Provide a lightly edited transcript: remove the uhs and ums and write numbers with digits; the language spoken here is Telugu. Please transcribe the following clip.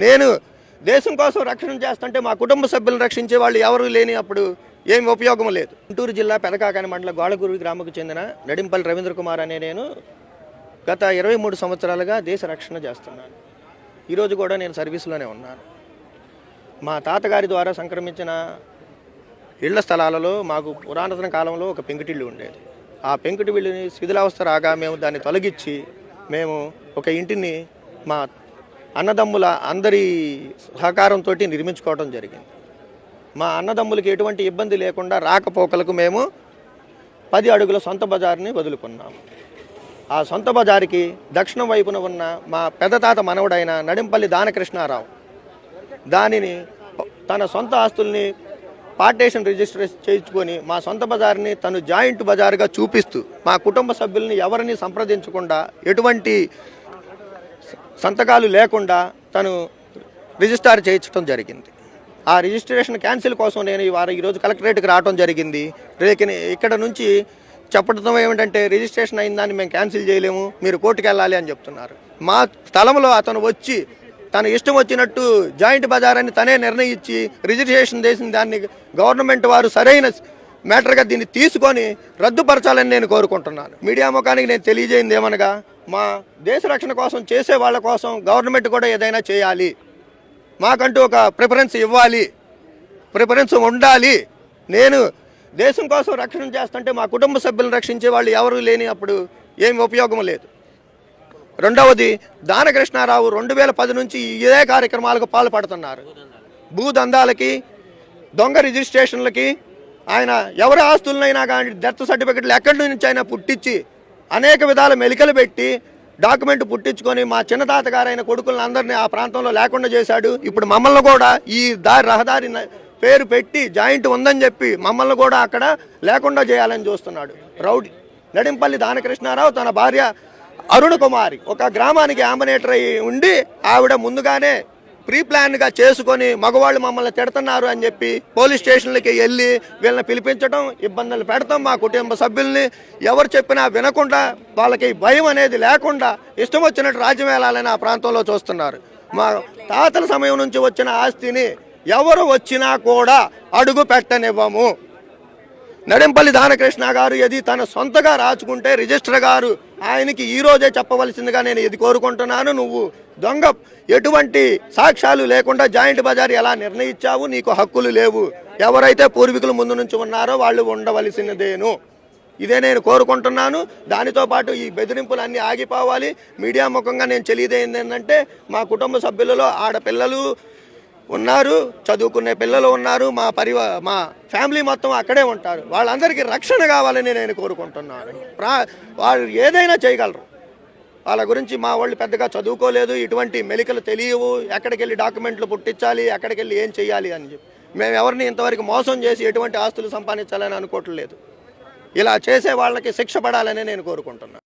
నేను దేశం కోసం రక్షణ చేస్తుంటే మా కుటుంబ సభ్యులను రక్షించే వాళ్ళు ఎవరు లేని అప్పుడు ఏమి ఉపయోగం లేదు. గుంటూరు జిల్లా పెదకాకాని మండలం గోళగురు గ్రామకు చెందిన నడింపల్లి రవీంద్ర కుమార్ అనే నేను గత 23 సంవత్సరాలుగా దేశ రక్షణ చేస్తున్నాను. ఈరోజు కూడా నేను సర్వీసులోనే ఉన్నాను. మా తాతగారి ద్వారా సంక్రమించిన ఇళ్ల స్థలాలలో మాకు పురాతన కాలంలో ఒక పెంకుటిల్లు ఉండేది. ఆ పెంకుటిల్లుని శిథిలావస్థ రాగా మేము దాన్ని తొలగించి మేము ఒక ఇంటిని మా అన్నదమ్ముల అందరి సహకారంతో నిర్మించుకోవడం జరిగింది. మా అన్నదమ్ములకి ఎటువంటి ఇబ్బంది లేకుండా రాకపోకలకు మేము 10 అడుగుల సొంత బజార్ని వదులుకున్నాము. ఆ సొంత బజారుకి దక్షిణం వైపున ఉన్న మా పెద్దతాత మనవడైన నడింపల్లి దానకృష్ణారావు దానిని తన సొంత ఆస్తుల్ని పార్టీషన్ రిజిస్టర్ చేయించుకొని మా సొంత బజార్ని తను జాయింట్ బజారుగా చూపిస్తూ మా కుటుంబ సభ్యుల్ని ఎవరిని సంప్రదించకుండా ఎటువంటి సంతకాలు లేకుండా తను రిజిస్టర్ చేయించడం జరిగింది. ఆ రిజిస్ట్రేషన్ క్యాన్సిల్ కోసం నేను ఈరోజు కలెక్టరేట్కి రావడం జరిగింది. ఇక్కడ నుంచి చెప్పడం ఏమిటంటే రిజిస్ట్రేషన్ అయిన దాన్ని మేము క్యాన్సిల్ చేయలేము, మీరు కోర్టుకు వెళ్ళాలి అని చెప్తున్నారు. మా స్థలంలో అతను వచ్చి తన ఇష్టం వచ్చినట్టు జాయింట్ బజార్ అని తనే నిర్ణయించి రిజిస్ట్రేషన్ చేసిన దాన్ని గవర్నమెంట్ వారు సరైన మ్యాటర్గా దీన్ని తీసుకొని రద్దుపరచాలని నేను కోరుకుంటున్నాను. మీడియా ముఖానికి నేను తెలియజేయింది ఏమనగా, మా దేశ రక్షణ కోసం చేసే వాళ్ళ కోసం గవర్నమెంట్ కూడా ఏదైనా చేయాలి, మాకంటూ ఒక ప్రిఫరెన్స్ ఇవ్వాలి, ప్రిఫరెన్స్ ఉండాలి. నేను దేశం కోసం రక్షణ చేస్తుంటే మా కుటుంబ సభ్యులను రక్షించే వాళ్ళు ఎవరు లేని అప్పుడు ఏమి ఉపయోగం లేదు. రెండవది, దానకృష్ణారావు 2010 నుంచి ఇదే కార్యక్రమాలకు పాల్పడుతున్నారు. భూదందాలకి, దొంగ రిజిస్ట్రేషన్లకి, ఆయన ఎవరి ఆస్తులనైనా కానీ డెత్ సర్టిఫికెట్లు ఎక్కడి నుంచి అయినా పుట్టించి అనేక విధాల మెలికలు పెట్టి డాక్యుమెంట్ పుట్టించుకొని మా చిన్న తాతగారైన కొడుకులను అందరినీ ఆ ప్రాంతంలో లేకుండా చేశాడు. ఇప్పుడు మమ్మల్ని కూడా ఈ రహదారి పేరు పెట్టి జాయింట్ ఉందని చెప్పి మమ్మల్ని కూడా అక్కడ లేకుండా చేయాలని చూస్తున్నాడు. రౌడీ నడింపల్లి దానకృష్ణారావు తన భార్య అరుణ కుమారి ఒక గ్రామానికి ఆంబనేటర్ అయి ఉండి ఆవిడ ముందుగానే ప్రీ ప్లాన్గా చేసుకొని మగవాళ్ళు మమ్మల్ని తిడుతున్నారు అని చెప్పి పోలీస్ స్టేషన్లకి వెళ్ళి వీళ్ళని పిలిపించడం, ఇబ్బందులు పెడతాం. మా కుటుంబ సభ్యుల్ని ఎవరు చెప్పినా వినకుండా వాళ్ళకి భయం అనేది లేకుండా ఇష్టం వచ్చినట్టు రాజ్యం వెళ్ళాలని ఆ ప్రాంతంలో చూస్తున్నారు. మా తాతల సమయం నుంచి వచ్చిన ఆస్తిని ఎవరు వచ్చినా కూడా అడుగు పెట్టనివ్వము. నడింపల్లి దానకృష్ణ గారు ఇది తన సొంతగా రాచుకుంటే రిజిస్టర్ గారు ఆయనకి ఈరోజే చెప్పవలసిందిగా నేను ఇది కోరుకుంటున్నాను. నువ్వు దొంగ ఎటువంటి సాక్ష్యాలు లేకుండా జాయింట్ బజార్ ఎలా నిర్ణయించావు, నీకు హక్కులు లేవు. ఎవరైతే పూర్వీకులు ముందు నుంచి ఉన్నారో వాళ్ళు ఉండవలసినదేను. ఇదే నేను కోరుకుంటున్నాను. దానితో పాటు ఈ బెదిరింపులన్నీ ఆగిపోవాలి. మీడియా ముఖంగా నేను తెలియదేంది ఏంటంటే, మా కుటుంబ సభ్యులలో ఆడపిల్లలు ఉన్నారు, చదువుకునే పిల్లలు ఉన్నారు, మా ఫ్యామిలీ మొత్తం అక్కడే ఉంటారు. వాళ్ళందరికీ రక్షణ కావాలని నేను కోరుకుంటున్నాను. వాళ్ళు ఏదైనా చేయగలరు. వాళ్ళ గురించి మా వాళ్ళు పెద్దగా చదువుకోలేదు, ఇటువంటి మెలికలు తెలియవు, ఎక్కడికి వెళ్ళి డాక్యుమెంట్లు పుట్టించాలి, ఎక్కడికి వెళ్ళి ఏం చేయాలి అని చెప్పి మేము ఎవరిని ఇంతవరకు మోసం చేసి ఎటువంటి ఆస్తులు సంపాదించాలని అనుకోవట్లేదు. ఇలా చేసే వాళ్ళకి శిక్ష పడాలని నేను కోరుకుంటున్నాను.